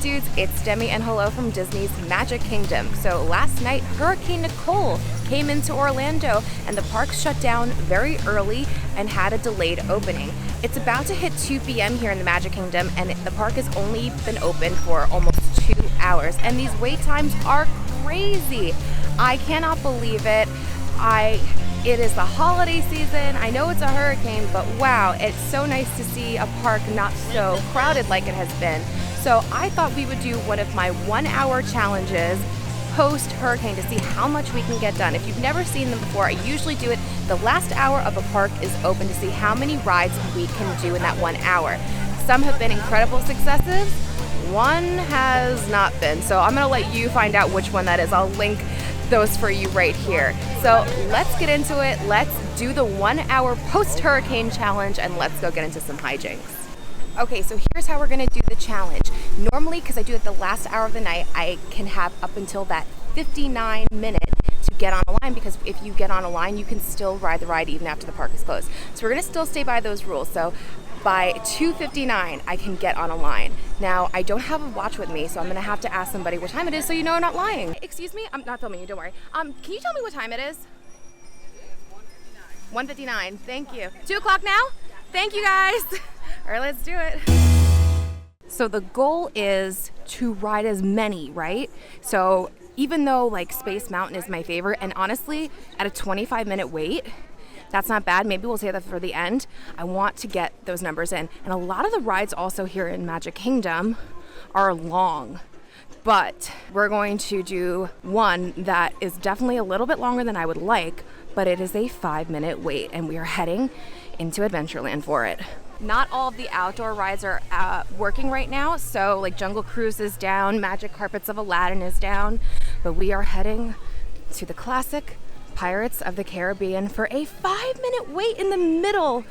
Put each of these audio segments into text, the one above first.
dudes, it's Demi and hello from Disney's Magic Kingdom. So last night, Hurricane Nicole came into Orlando and the park shut down very early and had a delayed opening. It's about to hit 2 p.m. here in the Magic Kingdom and the park has only been open for almost 2 hours. And these wait times are crazy. I cannot believe it. It is the holiday season. I know it's a hurricane, but wow, it's so nice to see a park not so crowded like it has been. So I thought we would do one of my 1-hour challenges post-hurricane to see how much we can get done. If you've never seen them before, I usually do it the last hour of a park is open to see how many rides we can do in that 1 hour. Some have been incredible successes. One has not been. So I'm gonna let you find out which one that is. I'll link those for you right here. So let's get into it. Let's do the 1-hour post-hurricane challenge and let's go get into some hijinks. Okay, so here's how we're gonna do the challenge. Normally, because I do it the last hour of the night, I can have up until that 59 minute to get on a line, because if you get on a line, you can still ride the ride even after the park is closed. So we're gonna still stay by those rules. So by 2:59, I can get on a line. Now, I don't have a watch with me, so I'm gonna have to ask somebody what time it is so you know I'm not lying. Excuse me, I'm not filming you, don't worry. Can you tell me what time it is? 1:59, thank you. 2 o'clock now? Thank you guys. All right, let's do it. So the goal is to ride as many, right? So even though like Space Mountain is my favorite, and honestly, at a 25-minute wait, that's not bad. Maybe we'll save that for the end. I want to get those numbers in. And a lot of the rides also here in Magic Kingdom are long, but we're going to do one that is definitely a little bit longer than I would like, but it is a 5-minute wait and we are heading into Adventureland for it. Not all of the outdoor rides are working right now. So like Jungle Cruise is down, Magic Carpets of Aladdin is down, but we are heading to the classic Pirates of the Caribbean for a 5-minute wait in the middle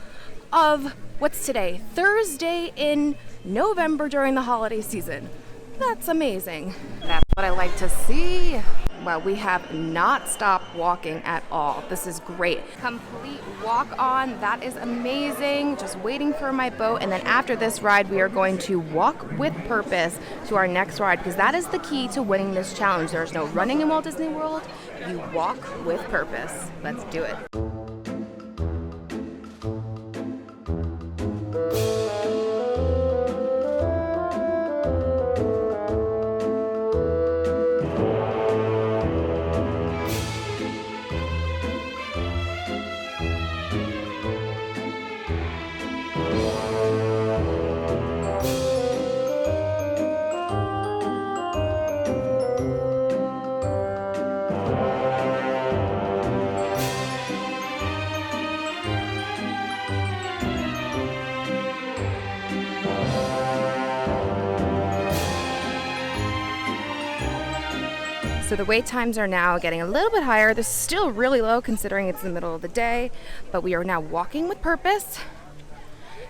of, what's today? Thursday in November during the holiday season. That's amazing. That's what I like to see. Well, we have not stopped walking at all. This is great. Complete walk on, that is amazing. Just waiting for my boat. And then after this ride, we are going to walk with purpose to our next ride, because that is the key to winning this challenge. There's no running in Walt Disney World. You walk with purpose. Let's do it. So the wait times are now getting a little bit higher. This is still really low considering it's the middle of the day, but we are now walking with purpose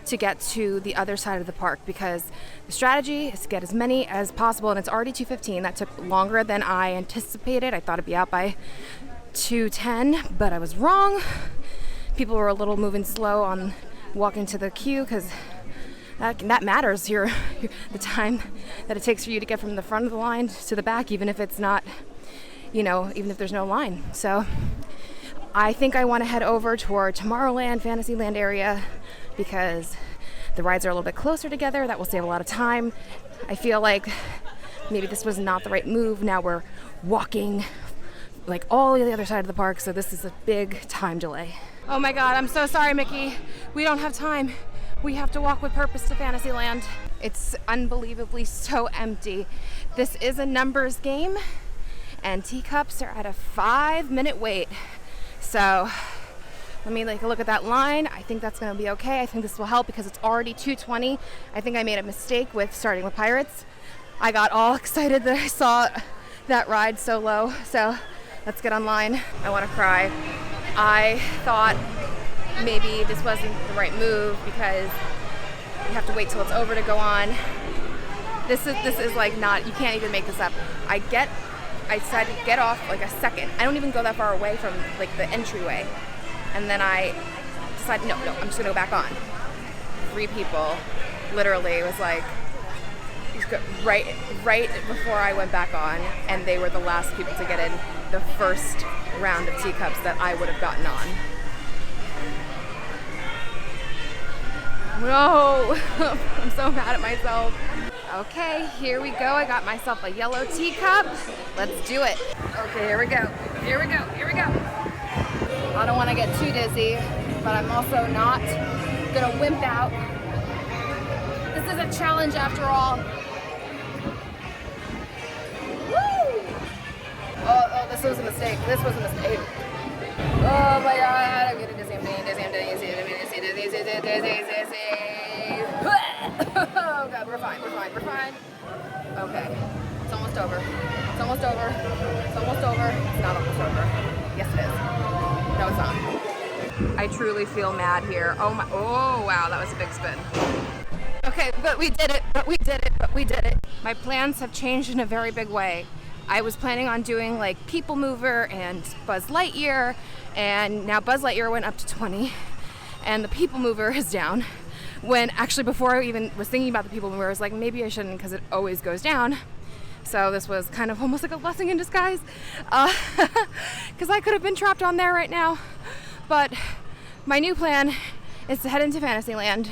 to get to the other side of the park, because the strategy is to get as many as possible, and it's already 2:15. That took longer than I anticipated. I thought it'd be out by 2:10, but I was wrong. People were a little moving slow on walking to the queue, because that matters, the time that it takes for you to get from the front of the line to the back, even if it's not, even if there's no line. So I think I want to head over toward Tomorrowland, Fantasyland area, because the rides are a little bit closer together. That will save a lot of time. I feel like maybe this was not the right move. Now we're walking like all the other side of the park, so this is a big time delay. Oh my God, I'm so sorry, Mickey. We don't have time. We have to walk with purpose to Fantasyland. It's unbelievably so empty. This is a numbers game, and teacups are at a 5-minute wait. So let me take a look at that line. I think that's gonna be okay. I think this will help because it's already 2:20. I think I made a mistake with starting with Pirates. I got all excited that I saw that ride so low. So let's get online. I wanna cry. I thought maybe this wasn't the right move because you have to wait till it's over to go on. This is like not, you can't even make this up. I decided to get off like a second. I don't even go that far away from like the entryway. And then I decided, no, I'm just gonna go back on. 3 people, literally, it was like, Just go right before I went back on, and they were the last people to get in the first round of teacups that I would have gotten on. No, I'm so mad at myself. Okay, here we go. I got myself a yellow teacup. Let's do it. Okay, here we go. Here we go. Here we go. I don't want to get too dizzy, but I'm also not gonna wimp out. This is a challenge after all. Woo! Oh, this was a mistake. This was a mistake. Oh my god, I'm getting dizzy. I'm getting dizzy. I'm getting dizzy. I'm getting dizzy. Dizzy. Oh god, we're fine. We're fine. We're fine. Okay, it's almost over. It's almost over. It's almost over. It's not almost over. Yes, it is. No, it's not. I truly feel mad here. Oh my. Oh wow, that was a big spin. Okay, but we did it. But we did it. But we did it. My plans have changed in a very big way. I was planning on doing like People Mover and Buzz Lightyear, and now Buzz Lightyear went up to 20 and the People Mover is down, when actually before I even was thinking about the People Mover, I was like, maybe I shouldn't because it always goes down. So this was kind of almost like a blessing in disguise, because I could have been trapped on there right now. But my new plan is to head into Fantasyland.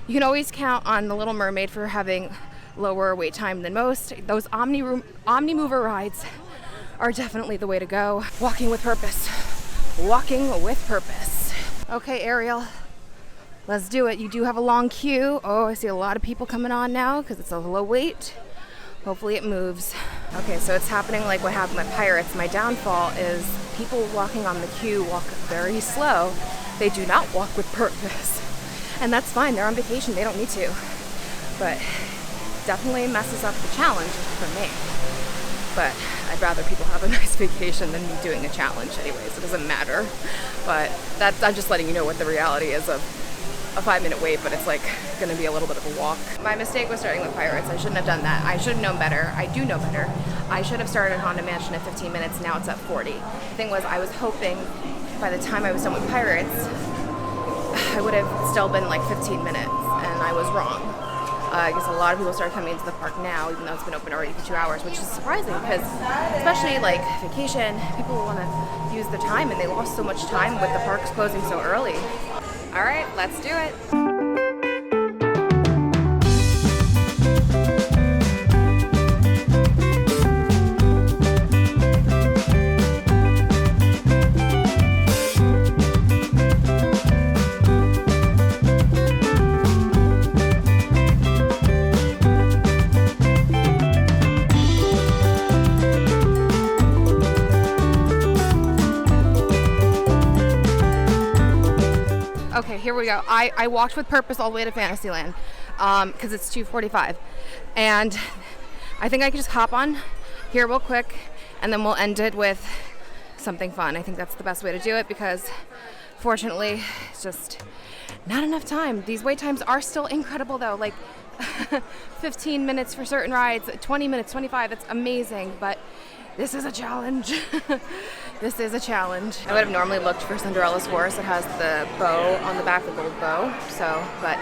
You can always count on the Little Mermaid for having lower wait time than most. Those Omni Mover rides are definitely the way to go. Walking with purpose. Walking with purpose. Okay, Ariel, let's do it. You do have a long queue. Oh, I see a lot of people coming on now because it's a low wait. Hopefully it moves. Okay, so it's happening like what happened with Pirates. My downfall is people walking on the queue walk very slow. They do not walk with purpose. And that's fine, they're on vacation, they don't need to. But definitely messes up the challenge for me. But I'd rather people have a nice vacation than me doing a challenge anyways. It doesn't matter. But I'm just letting you know what the reality is of a 5-minute wait, but it's like gonna be a little bit of a walk. My mistake was starting with Pirates. I shouldn't have done that. I should have known better. I do know better. I should have started Haunted Mansion at 15 minutes. Now it's at 40. The thing was, I was hoping by the time I was done with Pirates, I would have still been like 15 minutes, and I was wrong. I guess a lot of people started coming into the park now, even though it's been open already for 2 hours, which is surprising because, especially like vacation, people want to use their time, and they lost so much time with the parks closing so early. All right, let's do it. Okay, here we go. I walked with purpose all the way to Fantasyland because it's 2:45, and I think I can just hop on here real quick and then we'll end it with something fun. I think that's the best way to do it because fortunately it's just not enough time. These wait times are still incredible though, like 15 minutes for certain rides, 20 minutes, 25, it's amazing, but this is a challenge. This is a challenge. I would have normally looked for Cinderella's horse. It has the bow on the back, the gold bow. So, but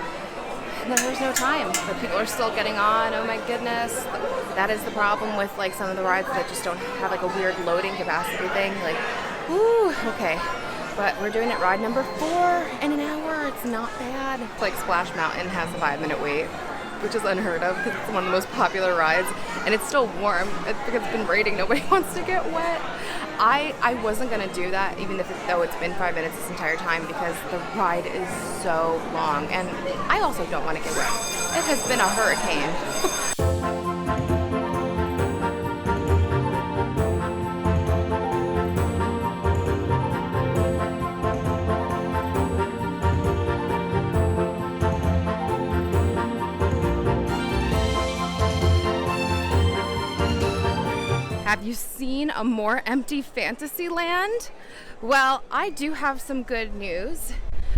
then there's no time. But people are still getting on. Oh my goodness. That is the problem with like some of the rides that just don't have like a weird loading capacity thing. Like, woo, okay. But we're doing it ride number 4 in an hour. It's not bad. Like Splash Mountain has a 5-minute wait, which is unheard of because it's one of the most popular rides, and it's still warm. It's because it's been raining. Nobody wants to get wet. I wasn't gonna do that, even though it's been 5 minutes this entire time, because the ride is so long, and I also don't want to get wet. It has been a hurricane. Have you seen a more empty Fantasyland? Well, I do have some good news.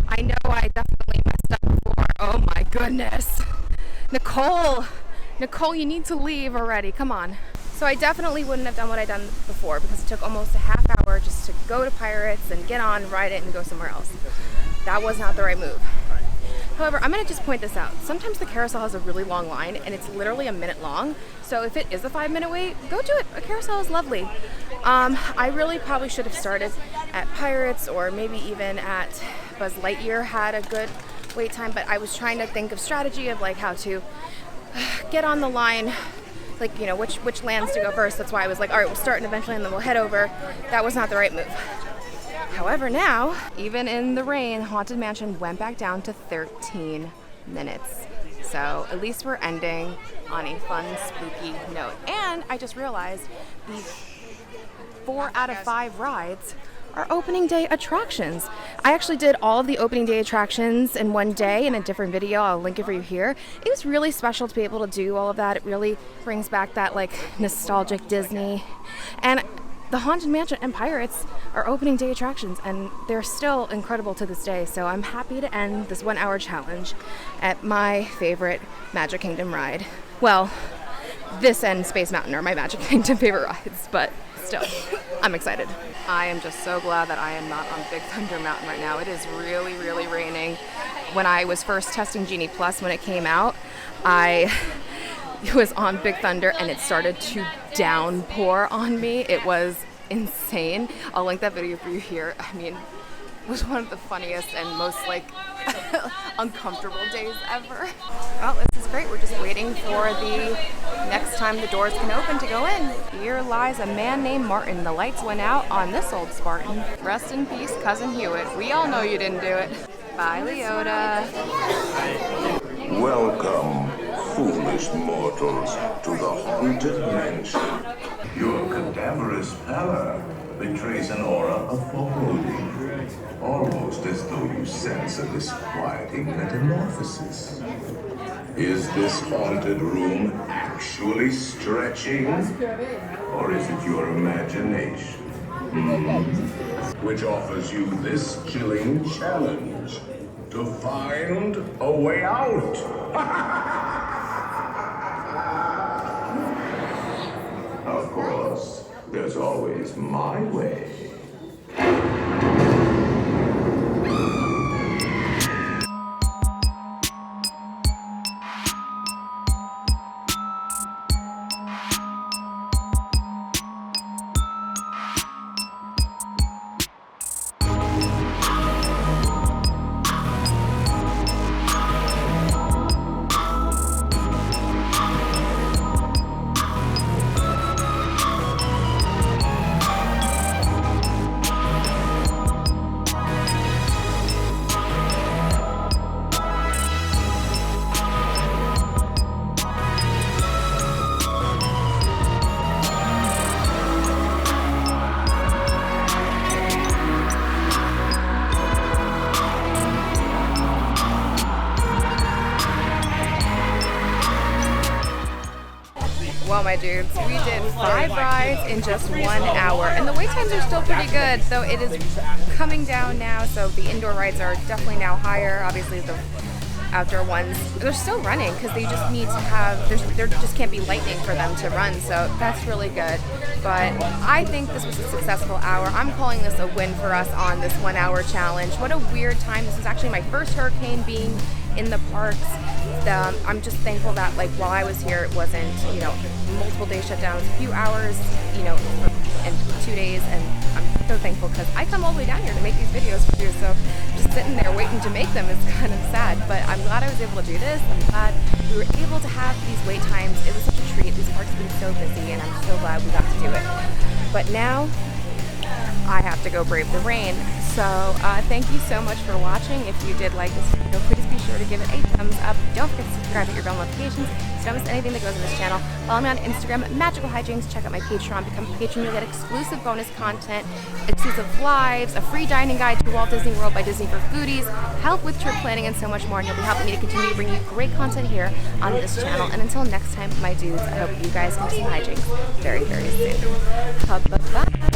I know I definitely messed up before. Oh my goodness. Nicole, you need to leave already. Come on. So I definitely wouldn't have done what I'd done before because it took almost a half hour just to go to Pirates and get on, ride it, and go somewhere else. That was not the right move. However, I'm going to just point this out. Sometimes the carousel has a really long line and it's literally a minute long. So if it is a 5-minute wait, go do it. A carousel is lovely. I really probably should have started at Pirates or maybe even at Buzz Lightyear had a good wait time, but I was trying to think of strategy of like how to get on the line, like, you know, which lands to go first. That's why I was like, all right, we'll start and eventually and then we'll head over. That was not the right move. However, now, even in the rain, Haunted Mansion went back down to 13 minutes. So at least we're ending on a fun, spooky note. And I just realized the 4 out of 5 rides are opening day attractions. I actually did all of the opening day attractions in one day in a different video. I'll link it for you here. It was really special to be able to do all of that. It really brings back that like nostalgic Disney. And the Haunted Mansion and Pirates are opening day attractions and they're still incredible to this day. So I'm happy to end this 1-hour challenge at my favorite Magic Kingdom ride. Well, this and Space Mountain are my Magic Kingdom favorite rides, but still, I'm excited. I am just so glad that I am not on Big Thunder Mountain right now. It is really, really raining. When I was first testing Genie Plus when it came out, I was on Big Thunder and it started to downpour on me. It was insane. I'll link that video for you here. I mean, it was one of the funniest and most like uncomfortable days ever. Well, this is great. We're just waiting for the next time the doors can open to go in. Here lies a man named Martin. The lights went out on this old Spartan. Rest in peace, Cousin Hewitt. We all know you didn't do it. Bye, Leota. Welcome, foolish mortals, to the Haunted Mansion. Your cadaverous pallor betrays an aura of foreboding, almost as though you sense a disquieting metamorphosis. Is this haunted room actually stretching? Or is it your imagination? Which offers you this chilling challenge to find a way out. Of course, there's always my way. Well, my dudes, we did 5 rides in just 1 hour, and the wait times are still pretty good, so it is coming down now, so the indoor rides are definitely now higher. Obviously, the outdoor ones, they're still running because they just need to have, there just can't be lightning for them to run, so that's really good. But I think this was a successful hour. I'm calling this a win for us on this 1 hour challenge. What a weird time. This is actually my first hurricane being in the parks. I'm just thankful that like while I was here, it wasn't, you know, multiple day shutdowns, a few hours, you know, and 2 days, and I'm so thankful because I come all the way down here to make these videos for you, so just sitting there waiting to make them is kind of sad, but I'm glad I was able to do this. I'm glad we were able to have these wait times. It was such a treat. These parks have been so busy, and I'm so glad we got to do it. But now I have to go brave the rain. So thank you so much for watching. If you did like this video, please be sure to give it a thumbs up. Don't forget to subscribe, hit your bell notifications so don't miss anything that goes on this channel. Follow me on Instagram, Magical Hijinx. Check out my Patreon. Become a patron. You'll get exclusive bonus content, exclusive lives, a free dining guide to Walt Disney World by Disney for Foodies, help with trip planning, and so much more. And you'll be helping me to continue to bring you great content here on this channel. And until next time, my dudes, I hope you guys can do some hijinks very, very soon. Bye-bye.